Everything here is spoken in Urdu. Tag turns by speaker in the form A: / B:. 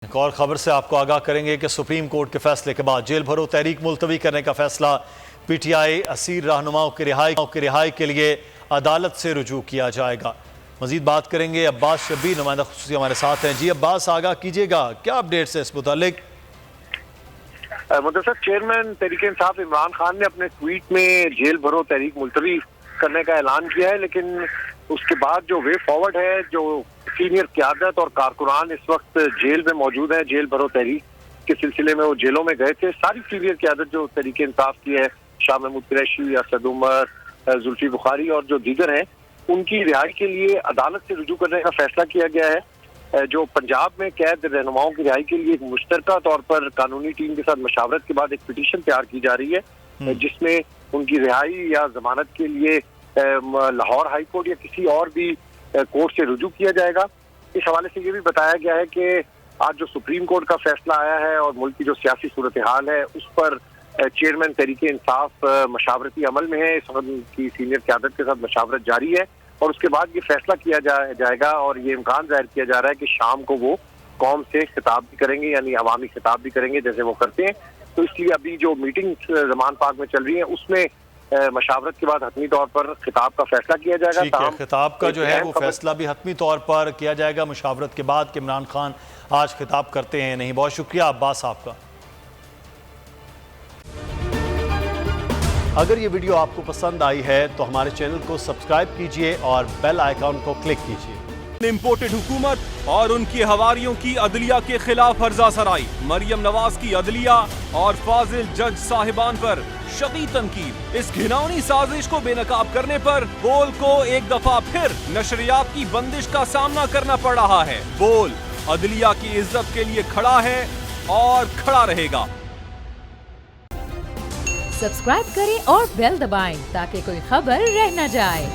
A: ایک اور خبر سے آپ کو آگاہ کریں گے کہ سپریم کورٹ کے فیصلے کے بعد جیل بھرو تحریک ملتوی کرنے کا فیصلہ پی ٹی آئی اسیر رہنماؤں کی رہائی کے لیے عدالت سے رجوع کیا جائے گا۔ مزید بات کریں گے عباس شبیر، نمائندہ خصوصی ہمارے ساتھ ہیں۔ جی عباس، آگاہ کیجیے گا، کیا اپڈیٹس ہے اس متعلق؟
B: مدثر، چیئرمین تحریک انصاف عمران خان نے اپنے ٹویٹ میں جیل بھرو تحریک ملتوی کرنے کا اعلان کیا ہے، لیکن اس کے بعد جو وے فارورڈ ہے، جو سینئر قیادت اور کارکنان اس وقت جیل میں موجود ہیں، جیل بھرو تحریک کے سلسلے میں وہ جیلوں میں گئے تھے، ساری سینئر قیادت جو تحریک انصاف کی ہے، شاہ محمود قریشی، اسد عمر، زلفی بخاری اور جو دیگر ہیں، ان کی رہائی کے لیے عدالت سے رجوع کرنے کا فیصلہ کیا گیا ہے۔ جو پنجاب میں قید رہنماؤں کی رہائی کے لیے ایک مشترکہ طور پر قانونی ٹیم کے ساتھ مشاورت کے بعد ایک پٹیشن تیار کی جا رہی ہے، جس میں ان کی رہائی یا ضمانت کے لیے لاہور ہائی کورٹ یا کسی اور بھی کورٹ سے رجوع کیا جائے گا۔ اس حوالے سے یہ بھی بتایا گیا ہے کہ آج جو سپریم کورٹ کا فیصلہ آیا ہے اور ملک کی جو سیاسی صورتحال ہے، اس پر چیئرمین تحریک انصاف مشاورتی عمل میں ہے، اس وقت کی سینئر قیادت کے ساتھ مشاورت جاری ہے، اور اس کے بعد یہ فیصلہ کیا جائے گا، اور یہ امکان ظاہر کیا جا رہا ہے کہ شام کو وہ قوم سے خطاب بھی کریں گے، یعنی عوامی خطاب بھی کریں گے جیسے وہ کرتے ہیں۔ تو اس لیے ابھی جو میٹنگ زمان پاک میں چل رہی ہے، اس میں مشاورت کے بعد حتمی طور پر خطاب کا فیصلہ کیا جائے گا۔
A: ٹھیک ہے، خطاب کا جو ہے وہ فیصلہ بھی حتمی طور پر کیا جائے گا مشاورت کے بعد کہ عمران خان آج خطاب کرتے ہیں نہیں۔ بہت شکریہ عباس آپ کا۔ اگر یہ ویڈیو آپ کو پسند آئی ہے تو ہمارے چینل کو سبسکرائب کیجئے اور بیل آئیکن کو کلک کیجئے۔
C: امپورٹڈ حکومت اور ان کی ہواریوں کی عدلیہ کے خلاف ہرزہ سرائی، مریم نواز کی عدلیہ اور فاضل جج صاحبان پر شدید تنقید۔ اس گھناؤنی سازش کو بے نقاب کرنے پر بول کو ایک دفعہ پھر نشریات کی بندش کا سامنا کرنا پڑ رہا ہے۔ بول عدلیہ کی عزت کے لیے کھڑا ہے اور کھڑا رہے گا۔
D: سبسکرائب کریں اور بیل دبائیں تاکہ کوئی خبر رہ نہ جائے۔